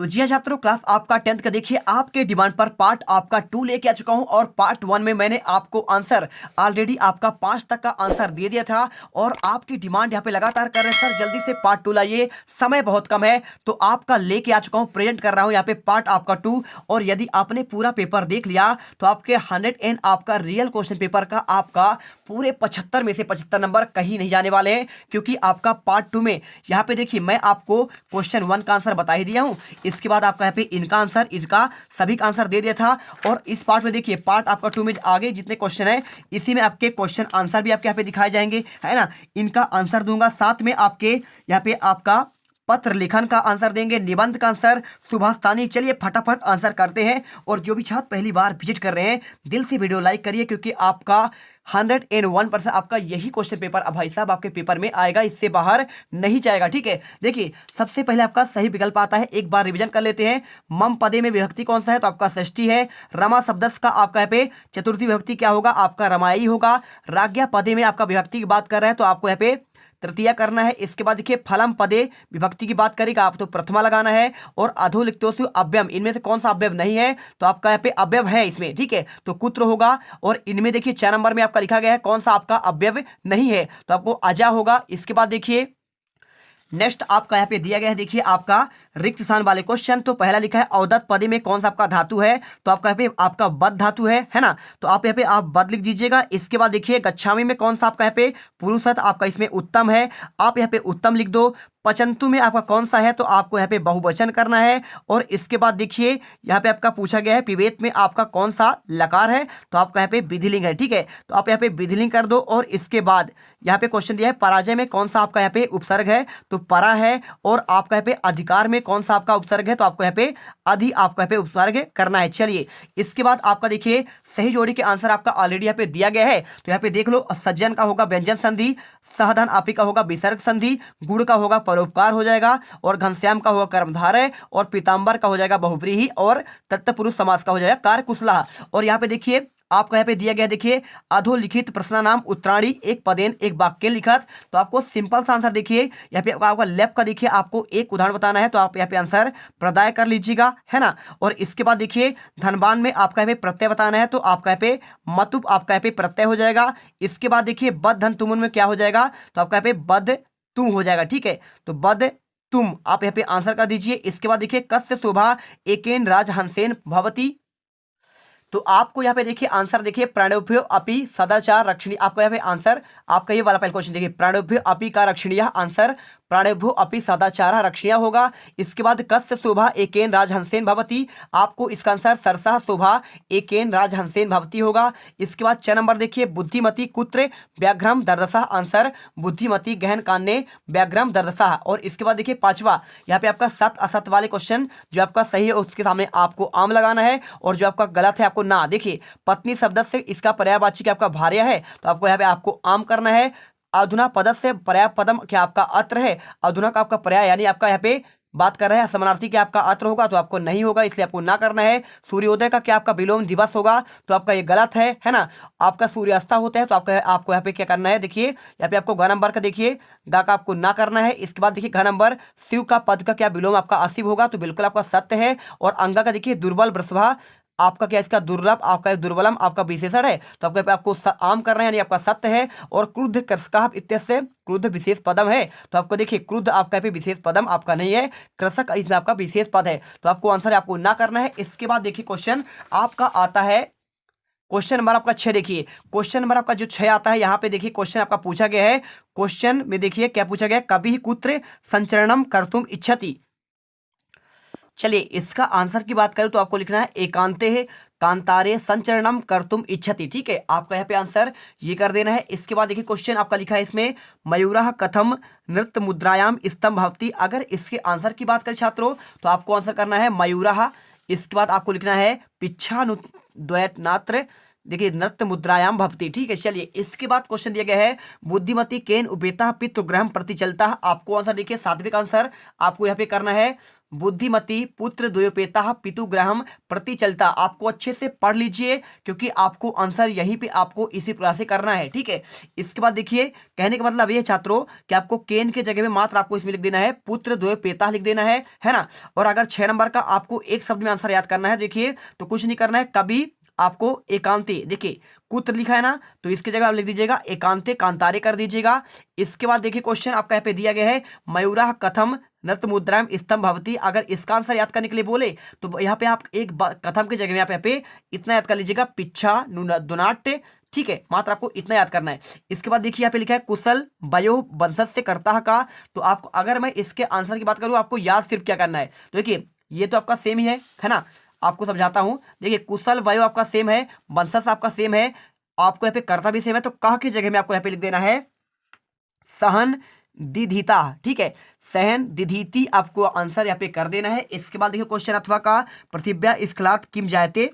तो जी हाँ छात्रों, क्लास आपका 10th का देखिए आपके डिमांड पर पार्ट आपका 2 लेके आ चुका हूं और पार्ट 1 में मैंने आपको आंसर ऑलरेडी आपका 5 तक का आंसर दे दिया था और आपकी डिमांड यहाँ पे लगातार कर रहे हैं सर जल्दी से पार्ट 2 लाइए, समय बहुत कम है। तो आपका लेके आ चुका हूं, प्रेजेंट कर रहा हूं यहाँ पे पार्ट आपका 2। और यदि आपने पूरा पेपर देख लिया तो आपके 100 एंड आपका रियल क्वेश्चन पेपर का आपका पूरे 75 में से 75 नंबर कहीं नहीं जाने वाले हैं, क्योंकि आपका पार्ट 2 में यहाँ पे देखिए मैं आपको क्वेश्चन 1 का आंसर बता ही दिया हूं। इसके बाद आपका यहाँ पे इनका आंसर, इसका सभी का आंसर दे दिया था। और इस पार्ट में देखिए पार्ट आपका 2 में आगे जितने क्वेश्चन है इसी में आपके क्वेश्चन आंसर भी आपके यहाँ पे दिखाए जाएंगे, है ना। इनका आंसर दूंगा, साथ में आपके यहाँ पे आपका पत्र लिखन का आंसर देंगे, निबंध का आंसर, सुभाषतानी। चलिए फटाफट आंसर करते हैं। और जो भी छात्र पहली बार विजिट कर रहे हैं दिल से वीडियो लाइक करिए, क्योंकि आपका 101% आपका यही क्वेश्चन पेपर अब भाई साहब आपके पेपर में आएगा, इससे बाहर नहीं जाएगा। ठीक है, देखिए सबसे पहले आपका सही विकल्प आता है, एक बार रिवीजन कर लेते हैं। मम पदे में विभक्ति कौन सा है, तो आपका षष्ठी है। रमा शब्दस का आपका यहाँ पे चतुर्थी विभक्ति क्या होगा, आपका रमाई होगा। राज्ञा पदे में आपका विभक्ति की बात कर रहे हैं तो आपको यहाँ पे तृतीया करना है। इसके बाद देखिए फलम पदे विभक्ति की बात करेगा आप तो प्रथमा लगाना है। और अधो लिखतोषु अव्ययम, इनमें से कौन सा अव्यय नहीं है, तो आपका यहाँ पे अव्यय है इसमें, ठीक है, तो कुत्र होगा। और इनमें देखिए 6 नंबर में आपका लिखा गया है कौन सा आपका अव्यय नहीं है, तो आपको अजा होगा। इसके बाद देखिए नेक्स्ट आपका यहाँ पे दिया गया है, देखिए आपका रिक्त स्थान वाले क्वेश्चन। तो पहला लिखा है अवदत्त पदे में कौन सा आपका धातु है, तो आपका यहाँ पे आपका बद धातु है ना, तो आप यहाँ पे आप बद लिख दीजिएगा। इसके बाद देखिए गच्छामी में कौन सा आपका यहाँ पे पुरुषत्व, आपका इसमें उत्तम है, आप यहाँ पे उत्तम लिख दो। पचंतु में आपका कौन सा है, तो आपको यहाँ पे बहुवचन करना है। और इसके बाद देखिए यहाँ पे आपका पूछा गया है पिबेत में आपका कौन सा लकार है, तो आपका यहाँ पे विधिलिंग है, ठीक है, तो आप यहाँ पे विधिलिंग कर दो। और इसके बाद यहाँ पे क्वेश्चन दिया है पराजय में कौन सा आपका यहाँ पे उपसर्ग है, तो परा है। और आपका यहाँ पे अधिकार में कौन सा आपका उपसर्ग है, तो आपको यहाँ पे अधि आपका यहाँ पे उपसर्ग करना है। चलिए इसके बाद आपका देखिए सही जोड़ी के आंसर आपका ऑलरेडी यहाँ पे दिया गया है, तो यहाँ पे देख लो सज्जन का होगा व्यंजन संधि, साधन आपी का होगा विसर्ग संधि, गुड़ का होगा परोपकार हो जाएगा, और घनश्याम का होगा कर्मधारय, और पीताम्बर का हो जाएगा बहुव्रीहि, और तत्पुरुष समास का हो जाएगा कारकुशला। और यहाँ पे देखिए आपको यहाँ पे दिया गया देखिए अधोलिखित प्रश्नानाम उत्तराणी एक पदेन एक वाक्य लिखत, तो आपको सिंपल सा आंसर देखिए यहाँ पे आपका लेफ्ट का देखिए आपको एक उदाहरण बताना है, तो आप यहाँ पे आंसर प्रदाय कर लीजिएगा, है ना। और इसके बाद देखिए धनबान में आपका यहाँ पे प्रत्यय बताना है, तो आपका यहाँ पे मतुप आपका यहाँ पे प्रत्यय हो जाएगा। इसके बाद देखिए बद धन तुमुन में क्या हो जाएगा, तो आपका यहाँ पे बद तुम हो जाएगा, ठीक है, तो बद तुम आप यहाँ पे आंसर कर दीजिए। इसके बाद देखिए कस्य शोभा एकेन राज हंसेन भवती, तो आपको यहाँ पे देखिए आंसर देखिए प्राणोभ्यो अपि सदाचार रक्षणीय, आपको यहाँ पे आंसर आपका ये वाला पहला क्वेश्चन देखिए प्राणोभ्यो अपि का रक्षणीय आंसर प्राणोभ्यो अपि सदाचार रक्षणीय होगा। इसके बाद कस्य शोभा एकेन राजहंसेन भवती, आपको इसका आंसर सरसा शोभा एकेन राजहंसेन भवती होगा। इसके बाद 6 नंबर देखिए बुद्धिमती कुत्र व्याघ्रम दर्दसा, आंसर बुद्धिमती गहन कान्य व्याघ्रम दर्दसा। और इसके बाद देखिए 5वां यहाँ पे आपका सत असत वाले क्वेश्चन, जो आपका सही है उसके सामने आपको आम लगाना है, और जो आपका गलत है आपको ना। देखिए पत्नी शब्द से इसका पर्यायवाची क्या आपका भार्या है, तो आपको यहाँ पे आपको आम करना है। अधुना पद से पर्याय पदम क्या आपका अत्र है, अधुना का आपका पर्याय यानी आपका यहाँ पे बात कर रहे हैं समानार्थी क्या आपका अत्र होगा, तो आपको नहीं होगा, इसलिए आपको ना करना है। सूर्योदय का क्या आपका विलोम दिवस होगा, तो आपका ये गलत है ना। आपका सूर्यास्त होता है, तो आपको यहाँ पे क्या करना है, देखिए यहाँ पे आपको घ नंबर का देखिए गा का आपको ना करना है। इसके बाद देखिए घ नंबर शिव का पद का क्या विलोम आपका अशिव होगा, तो बिल्कुल आपका सत्य है। और अंगा का देखिए दुर्बल वृषभा, आपका क्या इसका दुर्लभ आपका दुर्बलम आपका विशेषण है, तो आपको आम करना है यानी आपका सत्य है। और क्रुद्ध कृषक इत्यस्य क्रुद्ध विशेष पदम है, तो आपको देखिए क्रुद्ध आपका पे विशेष पदम आपका नहीं है, कृषक इसमें आपका विशेष पद है, तो आपको आंसर आपको ना करना है। इसके बाद देखिए क्वेश्चन आपका आता है क्वेश्चन नंबर आपका 6, देखिए क्वेश्चन नंबर आपका जो 6 आता है यहाँ पे देखिए क्वेश्चन आपका पूछा गया है। क्वेश्चन में देखिए क्या पूछा गया है, कभी कुत्र संचरणम कर्तुम इच्छति। चलिए इसका आंसर की बात करें तो आपको लिखना है एकांते है कांतारे संचरणम कर्तुम इच्छति, ठीक है, आपका यहाँ पे आंसर ये कर देना है। इसके बाद देखिए क्वेश्चन आपका लिखा है इसमें मयूरः कथम नृत्य मुद्रायाम स्तंभ भवति, अगर इसके आंसर की बात करें छात्रों तो आपको आंसर करना है मयूरः। इसके बाद आपको लिखना है पिच्छानुद्वयनात्र, देखिए नृत्य मुद्रायाम भवति, ठीक है। चलिए इसके बाद क्वेश्चन दिया गया है बुद्धिमती केन उपेता पितृग्रहम प्रति चलता, आपको आंसर देखिए सात्विक आंसर आपको यहाँ पे करना है बुद्धिमती पुत्र द्वयोपेता पितु ग्रहम प्रति चलता। आपको अच्छे से पढ़ लीजिए क्योंकि आपको आंसर यहीं पे आपको इसी प्रकार से करना है, ठीक है। इसके बाद देखिए कहने का मतलब ये छात्रों कि आपको केन के जगह में मात्र आपको इसमें लिख देना है पुत्र द्वयोपेता लिख देना है ना। और अगर 6 नंबर का आपको एक शब्द में आंसर याद करना है, देखिए तो कुछ नहीं करना है, कभी आपको एकांते, देखिए कुत्र लिखा है ना, तो इसकी जगह आप लिख दीजिएगा एकांते कांतारे कर दीजिएगा। इसके बाद देखिए क्वेश्चन आपका यहाँ पे दिया गया है मयूरा कथम नृत्य मुद्राम स्तंभ भवती। अगर इसका आंसर याद करने के लिए बोले तो यहाँ पे आप एक कथम की जगह में यहाँ पे इतना याद कर लीजिएगा पिच्छा दुनाट्य, ठीक है, मात्र आपको इतना याद करना है। इसके बाद देखिए यहाँ पे लिखा है कुशल वयो वंशज से करता का। तो आपको अगर मैं इसके आंसर की बात करूँ आपको याद सिर्फ क्या करना है, तो देखिए ये तो आपका सेम ही है ना, आपको समझाता हूं। देखिए कुशल वयो आपका सेम है, वंशज आपका सेम है, आपको यहाँ पे कर्ता भी सेम है, तो कह की जगह में आपको यहाँ पे लिख देना है सहन दिधीता, ठीक है, सहन दिधीति आपको आंसर यहाँ पे कर देना है। इसके बाद देखिए क्वेश्चन अथवा का पृथिव्या स्खलात किम जायते,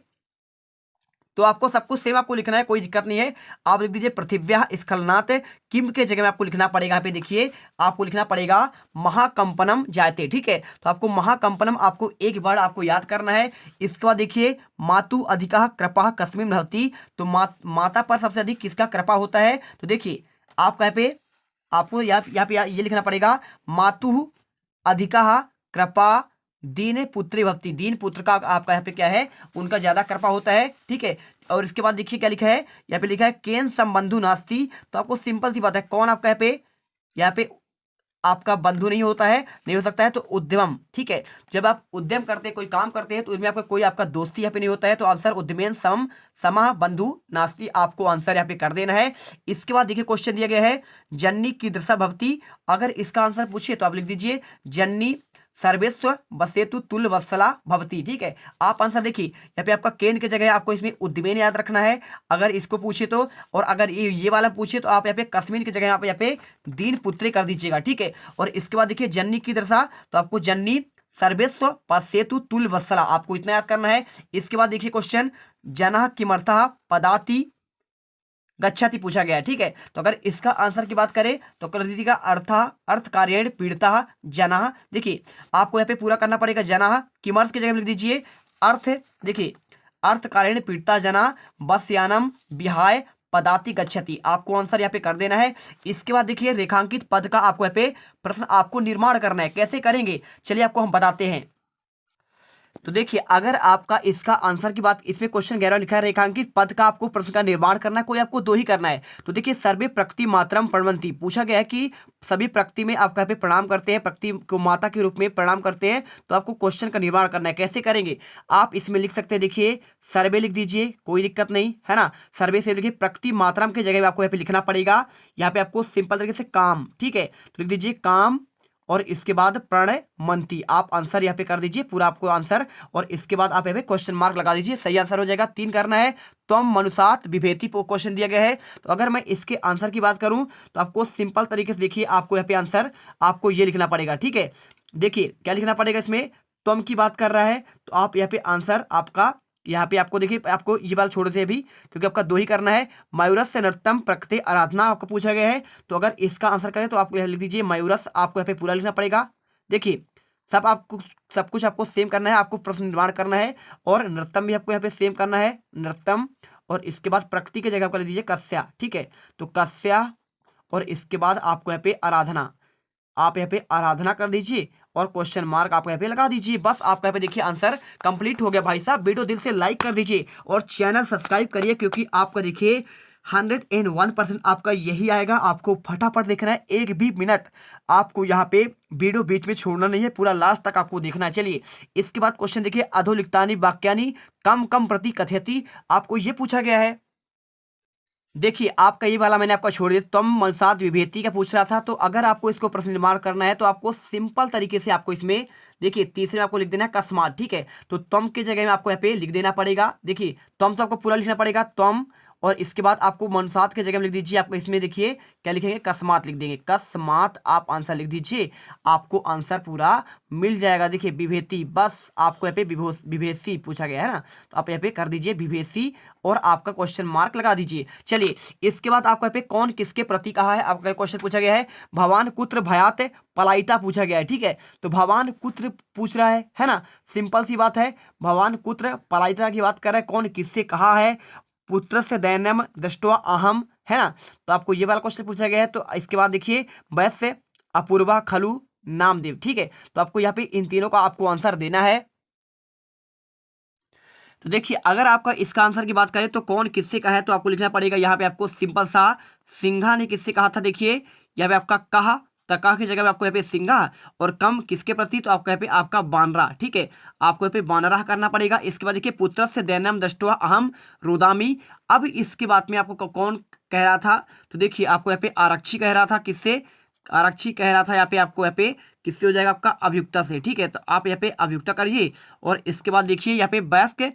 तो आपको सब कुछ सेम आपको लिखना है, कोई दिक्कत नहीं है। आप लिख दीजिए पृथिव्या स्खलनात् किम के जगह में आपको लिखना पड़ेगा, यहाँ पे देखिए आपको लिखना पड़ेगा महाकंपनम जायते, ठीक है। तो आपको महाकंपनम आपको एक वर्ड आपको याद करना है। इसके बाद देखिए मातु अधिका कृपा कस्मिन भवति, तो माता पर सबसे अधिक किसका कृपा होता है, तो देखिए आपका यहाँ पे आपको यहाँ पे ये लिखना पड़ेगा मातु अधिका कृपा दीन पुत्री भक्ति, दीन पुत्र का आपका यहाँ पे क्या है उनका ज्यादा कृपा होता है, ठीक है। और इसके बाद देखिए क्या लिखा है, यहाँ पे लिखा है केन संबंधु नास्ति, तो आपको सिंपल सी बात है कौन आपका यहाँ पे आपका बंधु नहीं होता है, नहीं हो सकता है, तो उद्यम, ठीक है। जब आप उद्यम करते हैं कोई काम करते हैं तो उसमें आपका कोई आपका दोस्ती यहाँ पे नहीं होता है, तो आंसर उद्यमेन सम समा बंधु नास्ति आपको आंसर यहाँ पे कर देना है। इसके बाद देखिए क्वेश्चन दिया गया है जन्नी की दृशा भवती, अगर इसका आंसर पूछिए तो आप लिख दीजिए जन्नी सर्वेस्व बसेतु तुल वत्सला भवती, ठीक है। आप आंसर देखिए यहाँ पे आपका केन की जगह आपको इसमें उद्यमेन याद रखना है अगर इसको पूछे तो, और अगर ये वाला पूछे तो आप यहाँ पे कश्मीर की जगह यहाँ पे दीन पुत्री कर दीजिएगा, ठीक है। और इसके बाद देखिए जन्नी की दशा, तो आपको जन्नी सर्वेस्व पसेतु तुल वत्सला आपको इतना याद करना है। इसके बाद देखिए क्वेश्चन जनः किमर्थः पदाति गच्छति पूछा गया है, ठीक है। तो अगर इसका आंसर की बात करें तो कर दीजिएगा अर्थ कार्येण पीड़िता जना, देखिए आपको यहाँ पे पूरा करना पड़ेगा जना किमर्थ की जगह में लिख दीजिए अर्थ, देखिए अर्थ कार्येण पीड़िता जना बसयानम विहाय पदाति गच्छति, आपको आंसर यहाँ पे कर देना है। इसके बाद देखिए रेखांकित पद का आपको यहाँ पे प्रश्न आपको निर्माण करना है, कैसे करेंगे चलिए आपको हम बताते हैं। तो देखिए अगर आपका इसका आंसर की बात, इसमें क्वेश्चन 11 लिखा है रेखांकित पद का आपको प्रश्न का निर्माण करना है, कोई आपको दो ही करना है। तो देखिए सर्वे प्रकृति मातरम प्रणवंती पूछा गया है कि सभी प्रकृति में आप कहीं पे प्रणाम करते हैं, प्रकृति को माता के रूप में प्रणाम करते हैं, तो आपको क्वेश्चन का निर्माण करना है, कैसे करेंगे आप इसमें लिख सकते हैं, देखिए सर्वे लिख दीजिए कोई दिक्कत नहीं है ना, सर्वे से लिखिए प्रकृति मातरम की जगह में आपको यहाँ पे लिखना पड़ेगा, यहाँ पे आपको सिंपल तरीके से काम, ठीक है, तो लिख दीजिए काम और इसके बाद प्रणय मंती, आप आंसर यहाँ पे कर दीजिए पूरा आपको आंसर, और इसके बाद आप यहाँ पे क्वेश्चन मार्क लगा दीजिए, सही आंसर हो जाएगा। 3 करना है, त्वम मनुसात विभेति क्वेश्चन दिया गया है। तो अगर मैं इसके आंसर की बात करूं तो आपको सिंपल तरीके से देखिए आपको यहाँ पे आंसर आपको ये लिखना पड़ेगा, ठीक है। देखिए क्या लिखना पड़ेगा, इसमें त्वम की बात कर रहा है तो आप यहाँ पे आंसर आपका यहाँ पे आपको देखिए आपको ये बात छोड़ देते अभी क्योंकि आपका 2 ही करना है। मयूरस से नृत्यम प्रकृति आराधना आपको पूछा गया है, तो अगर इसका आंसर करें तो आपको यहाँ लिख दीजिए मयूरस, आपको यहाँ पे पूरा लिखना पड़ेगा। देखिए सब कुछ आपको सेम करना है, आपको प्रश्न निर्माण करना है, और नृत्यम भी आपको यहाँ पे सेम करना है नृत्यम, और इसके बाद प्रकृति की जगह आपको लिख दीजिए कस्या, ठीक है, तो कस्या, और इसके बाद आपको यहाँ पे आराधना, आप यहाँ पे आराधना कर दीजिए और क्वेश्चन मार्क आप यहाँ पे लगा दीजिए। बस आपका यहाँ पे देखिए आंसर कंप्लीट हो गया भाई साहब। वीडियो दिल से लाइक कर दीजिए और चैनल सब्सक्राइब करिए क्योंकि आपका देखिए 101% आपका यही आएगा। आपको फटाफट देखना है, एक भी मिनट आपको यहाँ पे वीडियो बीच में छोड़ना नहीं है, पूरा लास्ट तक आपको देखना है। चलिए इसके बाद क्वेश्चन देखिए अधोलिखितानि वाक्यानि कम कम प्रति कथयति, आपको ये पूछा गया है। देखिए आपका ये वाला मैंने आपका छोड़ दिया, तुम मनसात विभेति का पूछ रहा था, तो अगर आपको इसको प्रश्न निर्माण करना है तो आपको सिंपल तरीके से आपको इसमें देखिए तीसरे में आपको लिख देना है कस्मात, ठीक है, तो तुम की जगह में आपको यहाँ पे लिख देना पड़ेगा। देखिए तुम तो आपको पूरा लिखना पड़ेगा तुम, और इसके बाद आपको मनुसात की जगह में लिख दीजिए, आपको इसमें देखिए क्या लिखेंगे, कस्मात लिख देंगे, कस्मात आप आंसर लिख दीजिए, आपको आंसर पूरा मिल जाएगा। देखिए विभेति, बस आपको यहाँ पे विभेसी पूछा गया है ना, तो आप यहाँ पे कर दीजिए विभेसी और आपका क्वेश्चन मार्क लगा दीजिए। चलिए इसके बाद आपको यहाँ पे कौन किसके प्रति कहा है, आपका क्वेश्चन पूछा गया है भवान कुत्र भयात पलायिता पूछा गया है। ठीक है, तो भवान कुत्र पूछ रहा है ना, सिंपल सी बात है, भवान कुत्र पलायिता की बात कर रहा है, कौन किससे कहा है, पुत्र से दैन्यम दृष्ट्वा अहम, है ना, तो आपको ये वाला क्वेश्चन पूछा गया है। तो इसके बाद देखिए वैश्य अपूर्वा खलु नामदेव। ठीक है, तो आपको यहाँ पे इन तीनों का आपको आंसर देना है। तो देखिए अगर आपका इसका आंसर की बात करें तो कौन किससे कहा है, तो आपको लिखना पड़ेगा यहाँ पे आपको सिंपल सा, सिंघा ने किससे कहा था, देखिए यहाँ पे आपका कहा, तका की जगह पे आपको यहाँ पे सिंघा, और कम किसके प्रति, तो आपको यहाँ पे आपका बानरा। ठीक है, आपको यहाँ पे बानरा करना पड़ेगा। इसके बाद देखिए पुत्र से दैन्यम दृष्ट्वा अहम रुदामी। अब इसके बाद में आपको कौन कह रहा था, तो देखिए आपको यहाँ पे आरक्षी कह रहा था, किससे, आरक्षी कह रहा था यहाँ पे आपको, यहाँ पे किससे हो जाएगा आपका अभियुक्ता से। ठीक है, तो आप यहाँ पे अभियुक्ता करिए, और इसके बाद देखिए यहाँ पे वयस्क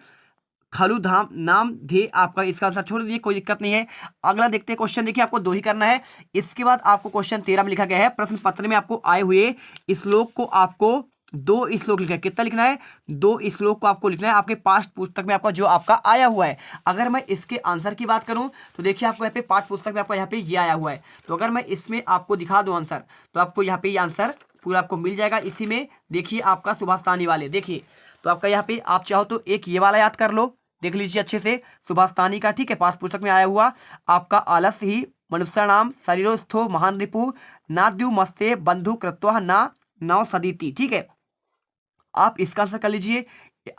खलु धाम नाम धे, आपका इसका आंसर छोड़ दीजिए, कोई दिक्कत नहीं है। अगला देखते हैं क्वेश्चन, देखिए आपको 2 ही करना है। इसके बाद आपको क्वेश्चन 13 में लिखा गया है, प्रश्न पत्र में आपको आए हुए श्लोक को आपको 2 श्लोक लिखना है। कितना लिखना है, 2 श्लोक को आपको लिखना है, आपके पाठ्य पुस्तक में आपका जो आपका आया हुआ है। अगर मैं इसके आंसर की बात करूं तो देखिए आपको यहाँ पे पाठ्य पुस्तक में आपका यहाँ पे ये आया हुआ है, तो अगर मैं इसमें आपको दिखा दूं आंसर, तो आपको यहाँ पे ये आंसर पूरा आपको मिल जाएगा। इसी में देखिए आपका सुभाषतानी वाले, देखिए तो आपका यहाँ पे आप चाहो तो एक ये वाला याद कर लो, देख लीजिए अच्छे से, सुभाषतानी का। ठीक है, पाठ्य पुस्तक में आया हुआ आपका आलस्य ही मनुष्य नाम शरीरोस्थो महान रिपु नाद्यु मस्ते बंधु कृत्वा ना नव सदीति। ठीक है, आप इसका आंसर कर लीजिए।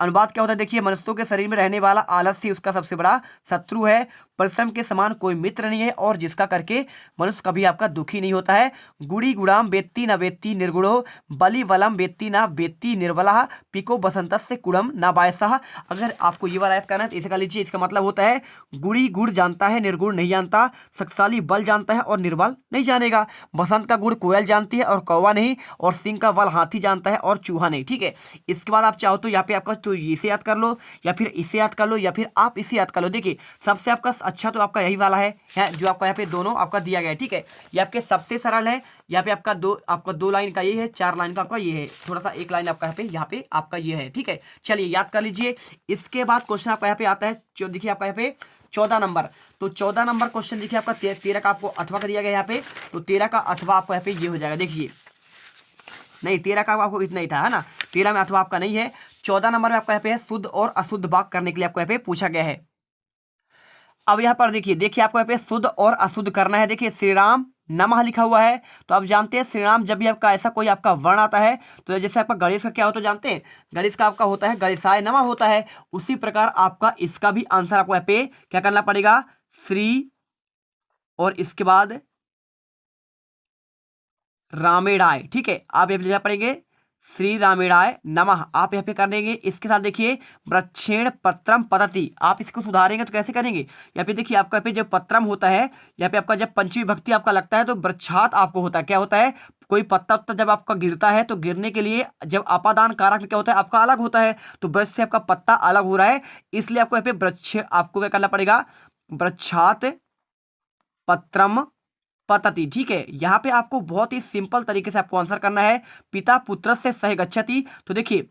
अनुवाद क्या होता है, देखिए मनुष्यों के शरीर में रहने वाला आलस्य उसका सबसे बड़ा शत्रु है, परिश्रम के समान कोई मित्र नहीं है, और जिसका करके मनुष्य कभी आपका दुखी नहीं होता है। गुड़ी गुड़ाम वेत्ती न वेत्ती निर्गुणो, बलि वलम वेत्ती न वेत्ती निर्बला, पिको बसंतस्य कुड़म न बायसः। अगर आपको ये वाला याद करना है तो इसे कर लीजिए। इसका मतलब होता है गुड़ी गुड़ जानता है, निर्गुण नहीं जानता, शक्तिशाली बल जानता है और निर्बल नहीं जानेगा, बसंत का गुड़ कोयल जानती है और कौवा नहीं, और सिंह का बल हाथी जानता है और चूहा नहीं। ठीक है, इसके बाद आप चाहो तो यहाँ पे आपका तो इसे याद कर लो, या फिर इसे याद कर लो, या फिर आप इसे याद कर लो। देखिए सबसे आपका अच्छा तो आपका यही वाला है जो आपका यहाँ पे दोनों आपका दिया गया है। ठीक है, ये आपके सबसे सरल है। यहाँ पे आपका 2 लाइन का ये है, 4 लाइन का आपका ये है, थोड़ा सा 1 लाइन आपका यहाँ पे आपका ये है। ठीक है, चलिए याद कर लीजिए। इसके बाद क्वेश्चन आपका यहाँ पे आता है जो देखिए आपका यहाँ पे 14 नंबर, तो 14 नंबर क्वेश्चन देखिए आपका 13 का आपको अथवा का दिया गया यहाँ पे, तो 13 का अथवा आपको यहाँ पे ये हो जाएगा। देखिए नहीं 13 का आपको इतना ही था, है ना, 13 में अथवा आपका नहीं है। 14 नंबर में आपका यहाँ पे है शुद्ध और अशुद्ध वाक्य करने के लिए आपको यहाँ पे पूछा गया है। अब यहाँ पर देखिए आपको यहाँ पे शुद्ध और अशुद्ध करना है। देखिए श्री राम नमः लिखा हुआ है, तो आप जानते हैं श्री राम जब भी आपका ऐसा कोई आपका वर्ण आता है, तो जैसे आपका गणेश का क्या होता है जानते हैं, गणेश का आपका होता है गणेशाय नमः होता है, उसी प्रकार आपका इसका भी आंसर आपको यहाँ पे क्या करना पड़ेगा, श्री और इसके बाद रामेणाय। ठीक है, आप यहाँ लिखना पड़ेंगे श्री रामेणाय नमः, आप यहाँ पे कर देंगे। इसके साथ देखिए वृक्षेण पत्रम पतति, आप इसको सुधारेंगे तो कैसे करेंगे, यहाँ पे देखिए आपका पे जब पत्रम होता है, यहाँ पे आपका जब पंचमी भक्ति आपका लगता है तो वृक्षात आपको होता है, क्या होता है, कोई पत्ता उत्ता जब आपका गिरता है तो गिरने के लिए जब अपादान कारक में क्या होता है आपका अलग होता है, तो वृक्ष से आपका पत्ता अलग हो रहा है, इसलिए आपको यहाँ पे वृक्ष आपको क्या करना पड़ेगा, वृक्षात पत्रम पतति। ठीक है, यहाँ पे आपको बहुत ही सिंपल तरीके से आपको आंसर करना है, पिता पुत्र से सह गच्छति। तो देखिए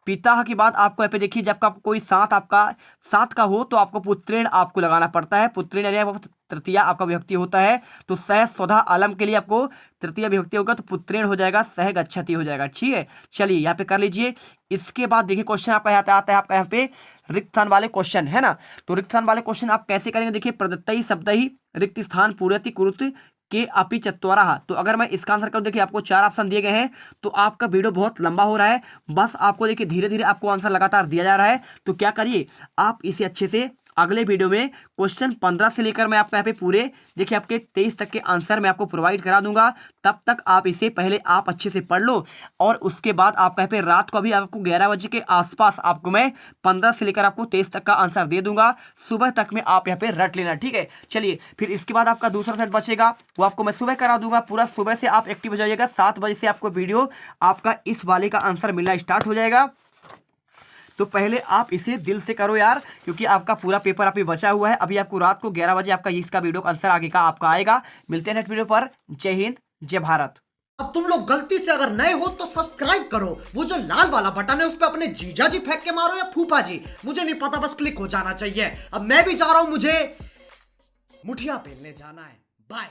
पिता के बाद आपको यहाँ पे देखिए जब आपका कोई साथ का हो तो आपको पुत्रेण आपको लगाना पड़ता है, पुत्रेण यानी तृतीय आपका विभक्ति होता है, तो सह स्वधा अलम के लिए आपको तृतीय विभक्ति होगा, तो पुत्रेण हो जाएगा, सह गच्छति हो जाएगा। ठीक है, चलिए यहाँ पे कर लीजिए। इसके बाद देखिए क्वेश्चन आपका यहाँ आता है आपका यहाँ पे रिक्त स्थान वाले क्वेश्चन, है ना, तो रिक्त स्थान वाले क्वेश्चन आप कैसे करेंगे, देखिए प्रदत्तई शब्दई रिक्त स्थान पूर्यति कुरुत के अपि चत्वारः। तो अगर मैं इसका आंसर करूँ, देखिए आपको 4 ऑप्शन दिए गए हैं, तो आपका वीडियो बहुत लंबा हो रहा है, बस आपको देखिए धीरे धीरे आपको आंसर लगातार दिया जा रहा है, तो क्या करिए आप इसे अच्छे से अगले वीडियो में क्वेश्चन 15 से लेकर मैं आपको यहाँ पे पूरे देखिए आपके 23 तक के आंसर मैं आपको प्रोवाइड करा दूंगा, तब तक आप इसे पहले आप अच्छे से पढ़ लो, और उसके बाद आपका यहाँ पे रात को अभी आपको 11 बजे के आसपास आपको मैं 15 से लेकर आपको 23 तक का आंसर दे दूंगा, सुबह तक में आप यहाँ पे रट लेना। ठीक है, चलिए फिर इसके बाद आपका दूसरा सेट बचेगा, वो आपको मैं सुबह करा दूंगा, पूरा सुबह से आप एक्टिव हो जाइएगा, 7 बजे से आपको वीडियो आपका इस वाले का आंसर मिलना स्टार्ट हो जाएगा। तो पहले आप इसे दिल से करो यार, क्योंकि आपका पूरा पेपर अभी बचा हुआ है। अभी आपको रात को 11 बजे आपका इसका वीडियो का आंसर आगे का आपका आएगा। मिलते हैं नेक्स्ट वीडियो पर। जय हिंद, जय भारत। अब तुम लोग गलती से अगर नए हो तो सब्सक्राइब करो, वो जो लाल वाला बटन है उस पर अपने जीजा जी फेंक के मारो या फूफा जी, मुझे नहीं पता, बस क्लिक हो जाना चाहिए। अब मैं भी जा रहा हूं, मुझे मुठिया पेलने जाना है। बाय।